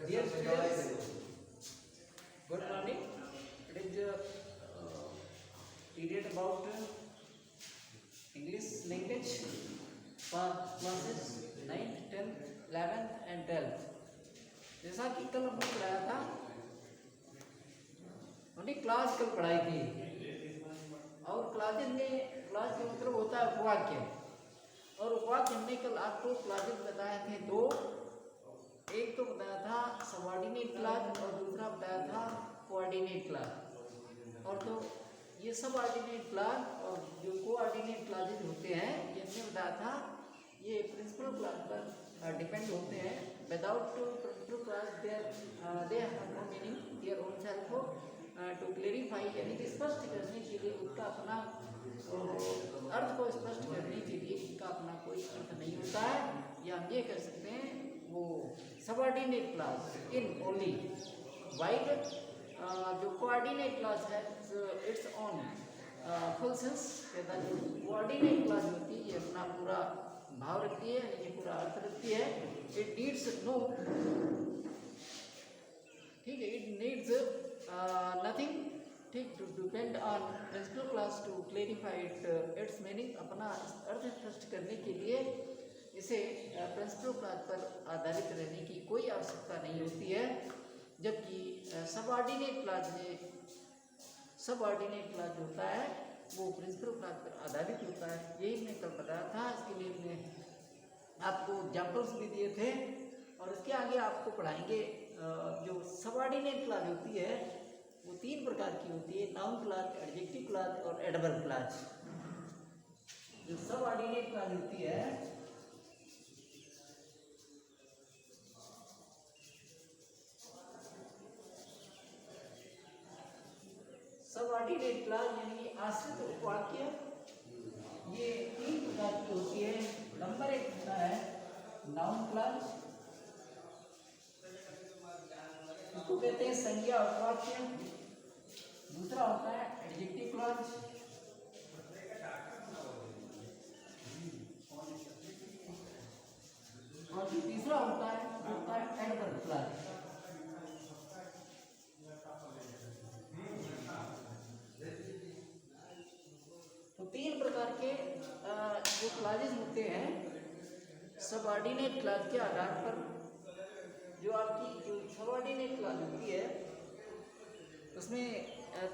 Dear students, good morning. It is period about English language for classes 9th, 10th, 11th and 12th. जैसा कि कल हमने पढ़ाया था, हमने क्लासिकल पढ़ाई थी और क्लास का मतलब होता है उपवाक्य। और उपवाक्य हमने कल आपको क्लासेस बताए थे दो, एक तो बताया था सबऑर्डिनेट क्लास और दूसरा बताया था कोऑर्डिनेट क्लास। और तो ये सबऑर्डिनेट क्लास और जो कोऑर्डिनेट क्लासेस होते हैं ये हमने बताया था ये प्रिंसिपल क्लास पर डिपेंड होते हैं। Without principal clause they have no meaning their own self to clarify, यानी कि स्पष्ट करने के लिए उनका अपना अर्थ को स्पष्ट करने के लिए उनका अपना कोई अर्थ नहीं होता है। या हम ये कह सकते हैं वो subordinate class in only wide जो कोऑर्डिनेट क्लास है इट्स ऑन फुल सेंस। कहता है जो कोऑर्डिनेट क्लास होती है ये अपना पूरा भाव रखती है, ये पूरा अर्थ रखती है। इट नीड्स नो, ठीक है, इट नीड्स नथिंग, ठीक, to depend on principal clause to clarify its meaning. अपना अर्थ स्पष्ट करने के लिए इसे प्रिंसिपल क्लास पर आधारित रहने की कोई आवश्यकता नहीं होती है। जबकि सबऑर्डिनेट क्लास होता है वो प्रिंसिपल क्लास पर आधारित होता है। यही मैं कल बताया था, इसके लिए हमने आपको एग्जाम्पल्स भी दिए थे। और इसके आगे आपको पढ़ाएंगे जो सबऑर्डिनेट क्लास होती है वो तीन प्रकार की होती है, नाउन क्लास, एडजेक्टिव क्लास और एडवर्ब क्लास। जो सबऑर्डिनेट क्लास होती है सबऑर्डिनेट क्लास यानी आश्रित उपवाक्य, ये तीन प्रकार की होती है। नंबर एक होता है नाउन क्लास, इसको कहते हैं संज्ञा उपवाक्य। दूसरा होता है एडजेक्टिव क्लास, और जो तीसरा होता है एडवर्ब क्लास। तो तीन प्रकार के जो क्लासेस होते हैं सबऑर्डिनेट क्लास के आधार पर। जो आपकी जो सबऑर्डिनेट क्लास होती है उसमें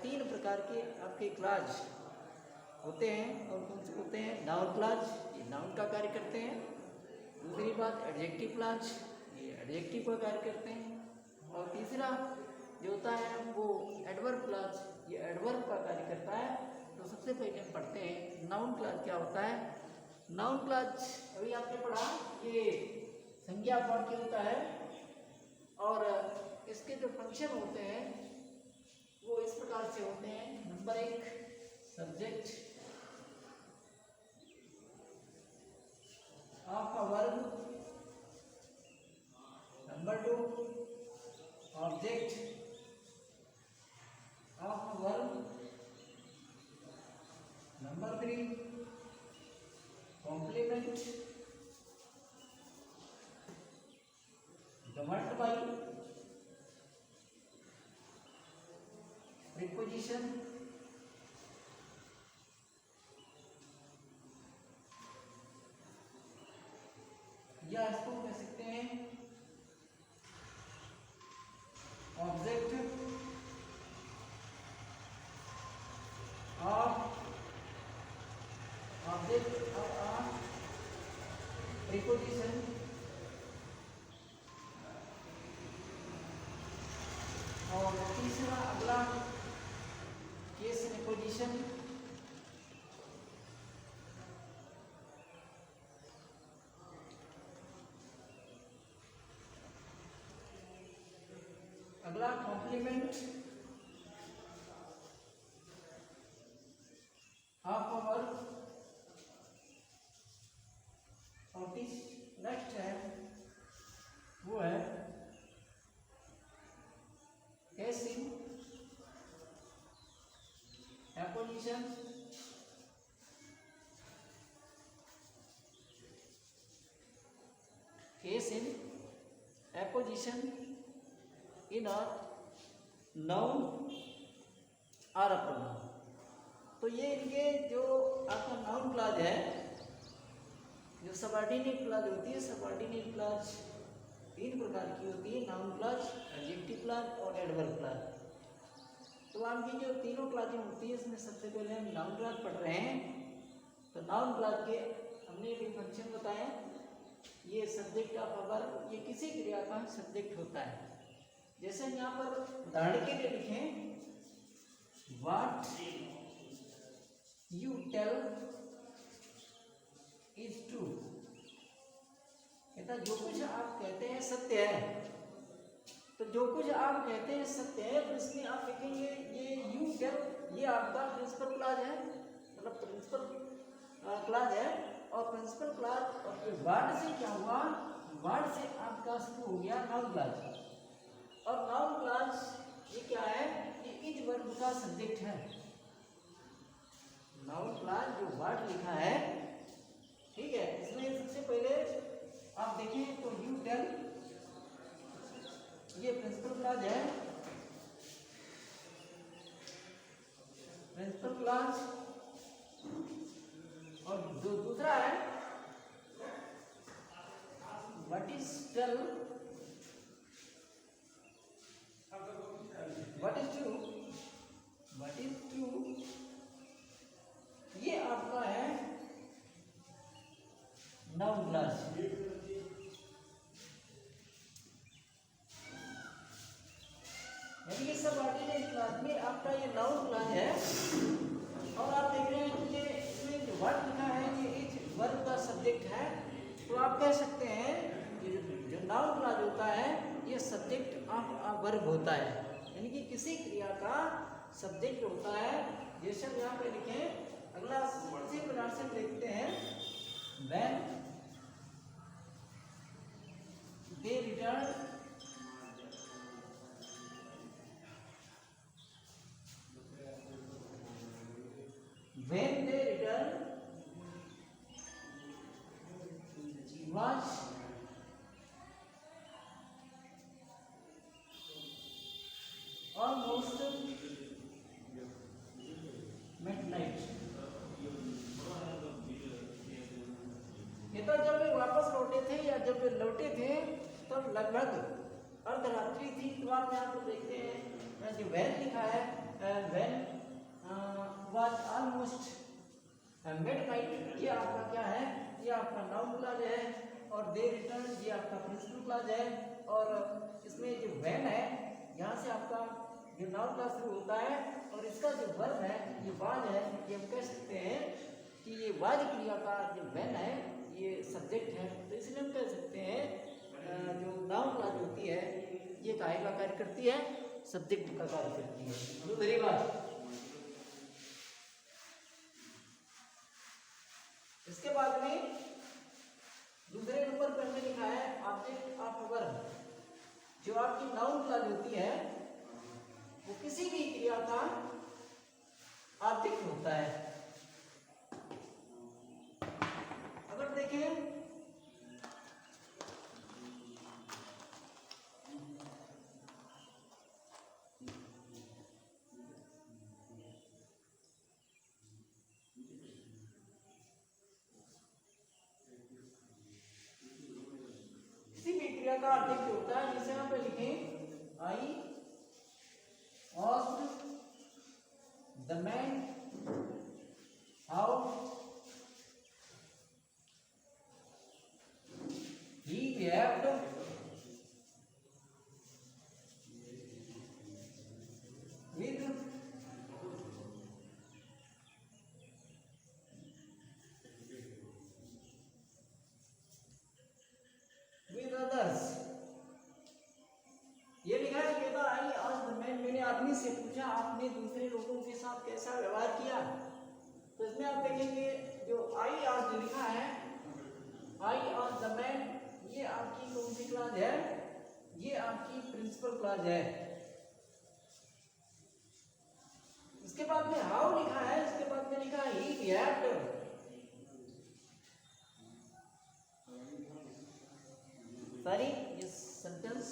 तीन प्रकार के आपके क्लास होते हैं। और कौन से होते हैं? नाउन क्लास, ये नाउन का कार्य करते हैं। दूसरी बात एडजेक्टिव क्लास, ये एडजेक्टिव का कार्य करते हैं। और तीसरा जो होता है वो एडवर्ब क्लास, ये एडवर्ब का कार्य करता है। तो सबसे पहले हम पढ़ते हैं नाउन क्लास क्या होता है। नाउन क्लास अभी आपने पढ़ा, ये संज्ञा वाक्य होता है और इसके जो फंक्शन होते हैं वो इस प्रकार से होते हैं। नंबर एक subject of a verb, number two object of a verb, number three complement governed by preposition, या इसको कह सकते हैं ऑब्जेक्ट ऑफ preposition, और तीसरा अगला केस प्रीपोजिशन। अगला कॉम्प्लीमेंट ऑफ अ वर्ब। और नेक्स्ट है वो है casing apposition, case in apposition in a noun और अ प्रोनाउन। तो ये इनके जो आपका नाउन क्लॉज है, जो सबऑर्डिनेट क्लॉज होती है, सबऑर्डिनेट क्लॉज 3 प्रकार की होती है, नाउन क्लॉज, एडजेक्टिव क्लॉज और एडवर्ब क्लॉज। तो आपकी जो तीनों क्लॉजें होती है, इसमें सबसे पहले हम नाउन क्लॉज पढ़ रहे हैं। तो नाउन क्लॉज के हमने एक फंक्शन बताया, ये सब्जेक्ट ऑफ अ वर्ब, ये किसी क्रिया का सब्जेक्ट होता है। जैसे यहाँ पर उदाहरण के लिए लिखें, what you tell is true, कहता जो कुछ आप कहते हैं सत्य है। तो जो कुछ आप कहते हैं सत्य है, तो इसमें आप लिखेंगे ये यू टेल, ये आपका प्रिंसिपल क्लॉज है, मतलब प्रिंसिपल क्लॉज है। और प्रिंसिपल क्लॉज और वर्ड से क्या हुआ, वर्ड से आपका शुरू हो गया नाउन क्लॉज। और नाउन क्लॉज ये क्या है, ये इज वर्ब का सब्जेक्ट है। नाउन क्लॉज जो वर्ड लिखा है, ठीक है, इसमें सबसे पहले आप देखें तो यू टेल ये प्रिंसिपल क्लॉज है, प्रिंसिपल क्लॉज। और जो दूसरा है what is tell, what is true, what is true, ये आपका है नाउन क्लॉज। यानी कि सबऑर्डिनेट क्लॉज में आपका ये नाउन क्लॉज है। और आप देख रहे हैं कि इसमें जो वर्ड लिखा है ये इज वर्ब का सब्जेक्ट है। तो आप कह सकते हैं कि जो नाउन क्लॉज होता है ये सब्जेक्ट ऑफ अ वर्ब होता है, यानी कि किसी क्रिया का सब्जेक्ट होता है। जैसे हम यहाँ पे लिखें, अगला इसी प्रकार से लिखते हैं, when they return when they return was almost midnight। ये तो जब वे वापस लौटे थे या जब वे लौटे थे तब लगभग अर्धरात्रि थी। तो आप यहाँ पर देखते हैं जो वैन लिखा है, वैन वाज ऑलमोस्ट मिडनाइट, ये आपका क्या है, ये आपका नाउन क्लॉज है। और दे रिटर्न ये आपका प्रिंसिपल क्लॉज है। और इसमें जो वैन है, यहाँ से आपका जो नाउन क्लॉज शुरू होता है, और इसका जो वर्ब है ये वाज है। ये हम कह सकते हैं कि ये वाज क्रिया का जो वैन है ये सब्जेक्ट है। तो इसलिए हम कह सकते हैं जो नाउन क्लॉज होती है ये काहे का कार्य करती है, सब्जेक्ट का कार्य करती है। दूसरी बात, इसके बाद में दूसरे नंबर पर हमने लिखा है ऑब्जेक्ट ऑफ वर्ब। जो आपकी नाउन क्लॉज होती है वो किसी भी क्रिया का ऑब्जेक्ट होता है। अगर देखें क्रिया का ऑब्जेक्ट होता है, जैसे यहाँ पे लिखें I asked the man how he behaved with others. ये लिखा है कहता आई आस्क्ड द मैन, मैंने आदमी से पूछा आपने दूसरे लोगों के साथ कैसा व्यवहार किया। तो इसमें आप देखेंगे जो आई आस्क्ड लिखा है, आई आस्क्ड द मैन, ये आपकी कौन सी क्लॉज है, ये आपकी प्रिंसिपल क्लॉज है। इसके बाद में हाउ लिखा है, इसके बाद में लिखा है ही बिहेव्ड। सॉरी, ये सेंटेंस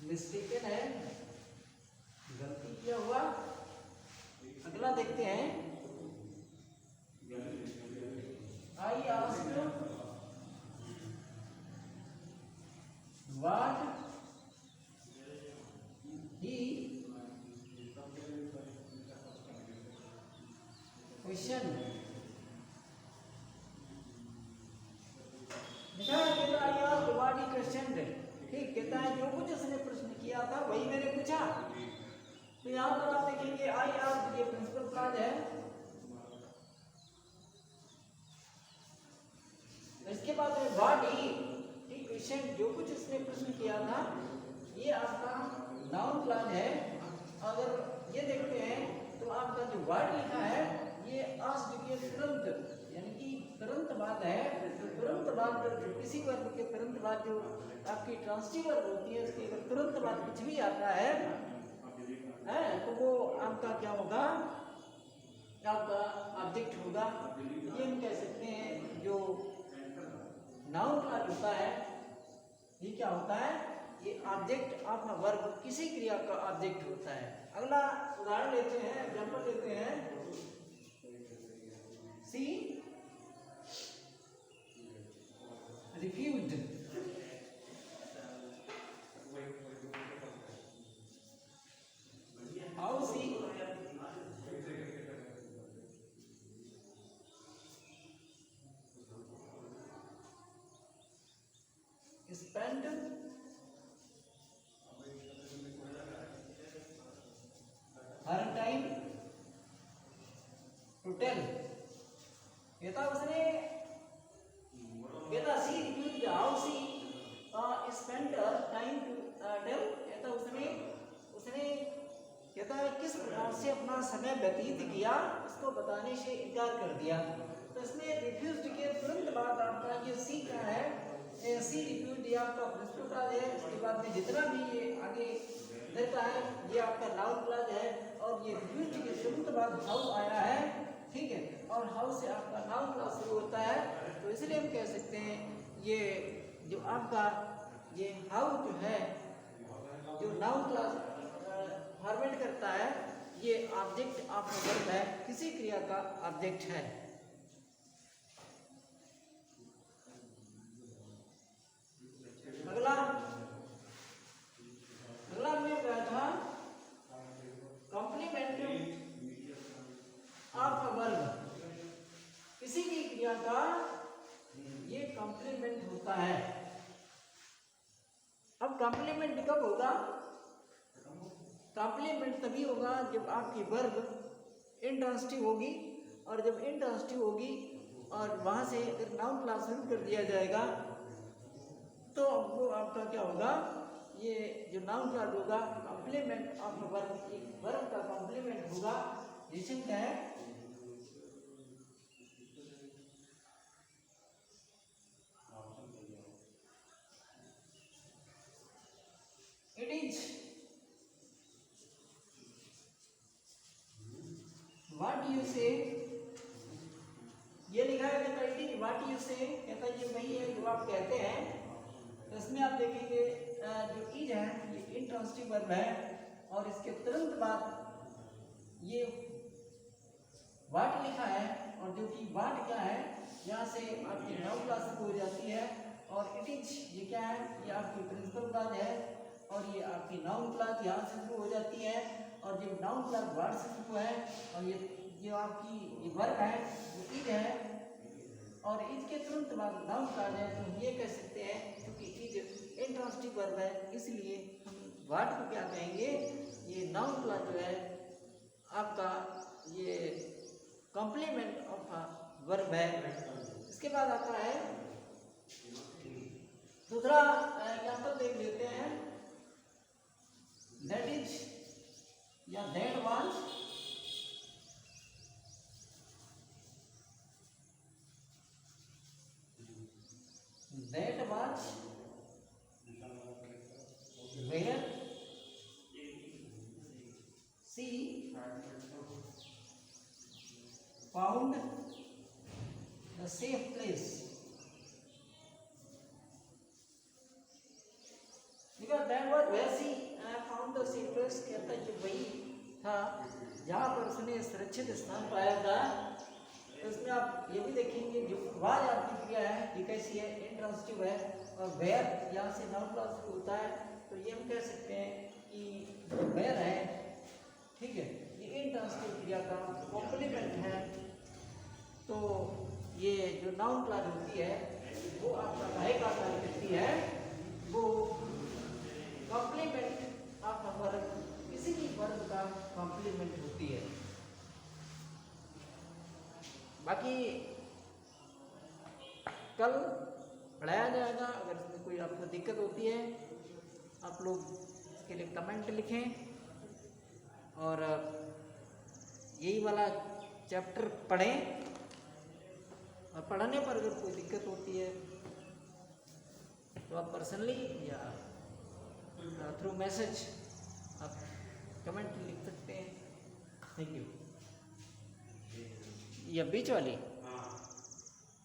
मिस्टेकन है, गलती किया हुआ। अगला देखते हैं, I asked what he question. ठीक कहता है जो कुछ उसने प्रश्न किया था वही मैंने पूछा। तो यहाँ पर आप देखेंगे आई आस्क्ड, ये प्रिंसिपल क्लॉज है। इसके बाद में व्हाट ही क्वेश्चन, जो कुछ उसने प्रश्न किया था, ये आपका नाउन क्लॉज है। अगर ये देखते हैं तो आपका जो वर्ड लिखा है ये आस्क्ड के तुरंत, यानी कि तुरंत बाद है। तो तुरंत बाद किसी वर्ग के तुरंत बाद जो आपकी ट्रांसिटिव वर्ग होती है उसके अगर तुरंत बाद कुछ भी आता है तो वो आपका क्या होगा, आपका ऑब्जेक्ट होगा। ये हम कह सकते हैं जो नाउन क्लॉज होता है ये क्या होता है, ये ऑब्जेक्ट आपका वर्ब किसी क्रिया का ऑब्जेक्ट होता है। अगला उदाहरण लेते हैं, एग्जांपल लेते हैं। She refused, how she spent her time to tell। कहता उसने, कहता she refused how she spent her time to tell। कहता उसने कहता है किस प्रकार से अपना समय व्यतीत किया इसको बताने से इनकार कर दिया। तो इसमें रिफ्यूज्ड के तुरंत बाद आपका ये सी क्या है, सी रिफ्यूज्ड ये आपका प्रिंसिपल क्लॉज है। इसके बाद में जितना भी ये आगे इधर का है ये आपका नाउन क्लॉज है। और ये रिफ्यूज्ड के तुरंत बाद हाउ आया है, ठीक है, और हाउ से आपका नाउन क्लॉज शुरू होता है। तो इसलिए हम कह सकते हैं ये जो आपका ये हाउ जो है जो नाउन क्लॉज फॉर्मेट करता है ये ऑब्जेक्ट आपका वर्ब है, किसी क्रिया का ऑब्जेक्ट है। अगला हमने कहा था कॉम्प्लीमेंट ऑफ वर्ब, किसी भी क्रिया का ये कॉम्प्लीमेंट होता है। अब कॉम्प्लीमेंट कब होगा, कॉम्प्लीमेंट तभी होगा जब आपकी वर्ब इंट्रांसिटिव होगी। और जब इंट्रांसिटिव होगी और वहां से अगर नाउन क्लॉज शुरू कर दिया जाएगा तो वो आपका क्या होगा, ये जो नाउन क्लॉज होगा कॉम्प्लीमेंट ऑफ वर्ब, एक वर्ब का कॉम्प्लीमेंट होगा। रिलेशन क्या है, इट इज व्हाट यू से, ये लिखा है कहता इट इज व्हाट यू से, कहता ये वही है जो आप कहते हैं। तो इसमें आप देखेंगे जो इज है ये इंट्रांसिटिव वर्ब है और इसके तुरंत बाद ये व्हाट लिखा है। और जो कि व्हाट क्या है, यहाँ से आपकी नाउन क्लॉज शुरू हो जाती है। और इट इज ये क्या है, ये आपकी प्रिंसिपल क्लॉज है और ये आपकी नाउन क्लॉज यहाँ से शुरू हो जाती है। और जो नाउन क्लॉज व्हाट से शुरू है और ये जो आपकी ये वर्ब है वो इज है और इज के तुरंत बाद नाउन क्लॉज है। तो हम ये कह सकते हैं क्योंकि इज इंट्रांसिटिव वर्ब है इसलिए हम व्हाट को क्या कहेंगे, ये नाउन क्लॉज जो है आपका ये कॉम्प्लीमेंट ऑफ वर्ब है। इसके बाद आता है दूसरा एग्जांपल देख लेते हैं, दैट इज या that was, that was where she found the safe place. Because that was where she यूएस कहता है कि वही था जहाँ पर उसने सुरक्षित स्थान पाया था। तो उसमें आप ये भी देखेंगे जो वाज आपकी क्रिया है ये कैसी है, इंट्रांसिटिव है। और वेयर यहाँ से नाउन क्लॉज शुरू होता है, तो ये हम कह सकते हैं कि जो वेयर है, ठीक है, ये इंट्रांसिटिव क्रिया का कॉम्प्लीमेंट है। तो ये जो नाउन क्लॉज होती है वो आपका काहे का कार्य करती है, वो कॉम्प्लीमेंट ऑफ अ वर्ब, किसी भी वर्ब का कॉम्प्लीमेंट होती है। बाकी कल पढ़ाया जाएगा। अगर इसमें कोई आपको दिक्कत होती है आप लोग इसके लिए कमेंट लिखें, और यही वाला चैप्टर पढ़ें। और पढ़ने पर अगर कोई दिक्कत होती है तो आप पर्सनली या थ्रू मैसेज आप कमेंट लिख सकते हैं। Thank you. ये बीच वाली